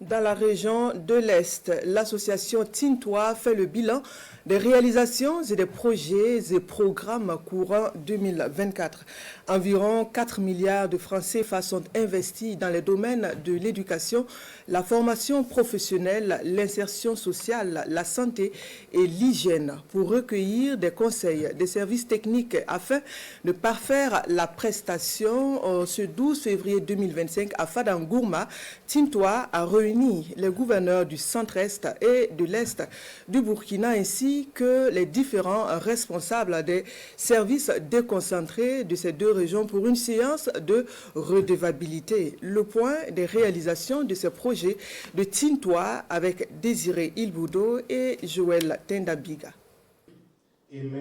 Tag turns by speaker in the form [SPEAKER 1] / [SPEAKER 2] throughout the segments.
[SPEAKER 1] Dans la région de l'Est, l'association Tintois fait le bilan des réalisations et des projets et programmes courant 2024. Environ 4 milliards de francs CFA sont investis dans les domaines de l'éducation, la formation professionnelle, l'insertion sociale, la santé et l'hygiène pour recueillir des conseils, des services techniques afin de parfaire la prestation. Ce 12 février 2025 à Fadangourma, Tintois a réuni les gouverneurs du centre-est et de l'est du Burkina ainsi que les différents responsables des services déconcentrés de ces deux régions pour une séance de redevabilité. Le point des réalisations de ces projets de Tintois avec Désiré Ilboudo et Joël Tendabiga.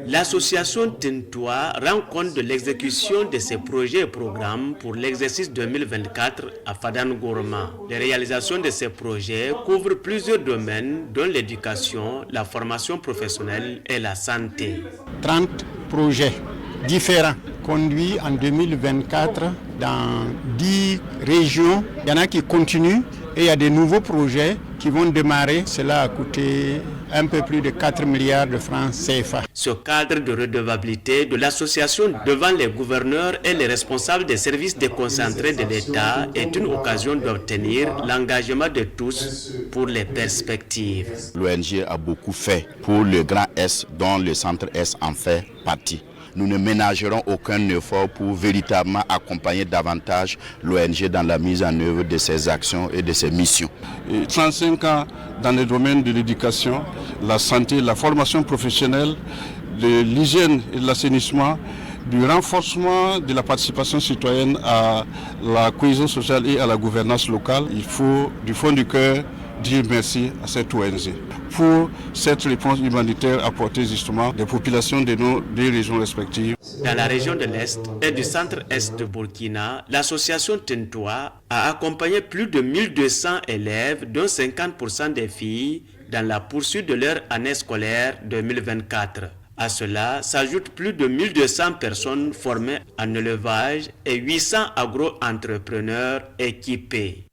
[SPEAKER 2] L'association Tintois rend compte de l'exécution de ses projets et programmes pour l'exercice 2024 à Fadangourma. Les réalisations de ces projets couvrent plusieurs domaines dont l'éducation, la formation professionnelle et la santé.
[SPEAKER 3] 30 projets différents conduits en 2024 dans 10 régions. Il y en a qui continuent et il y a des nouveaux projets qui vont démarrer. Cela a coûté un peu plus de 4 milliards de francs CFA.
[SPEAKER 2] Ce cadre de redevabilité de l'association devant les gouverneurs et les responsables des services déconcentrés de l'État est une occasion d'obtenir l'engagement de tous pour les perspectives.
[SPEAKER 4] L'ONG a beaucoup fait pour le Grand Est, dont le Centre-Est en fait partie. Nous ne ménagerons aucun effort pour véritablement accompagner davantage l'ONG dans la mise en œuvre de ses actions et de ses missions.
[SPEAKER 5] 35 ans dans le domaine de l'éducation, la santé, la formation professionnelle, de l'hygiène et de l'assainissement, du renforcement de la participation citoyenne à la cohésion sociale et à la gouvernance locale. Il faut du fond du cœur dire merci à cette ONG pour cette réponse humanitaire apportée justement des populations de nos deux régions respectives.
[SPEAKER 2] Dans la région de l'Est et du centre-Est de Burkina, l'association Tintois a accompagné plus de 1200 élèves, dont 50% des filles, dans la poursuite de leur année scolaire 2024. À cela s'ajoutent plus de 1200 personnes formées en élevage et 800 agro-entrepreneurs équipés.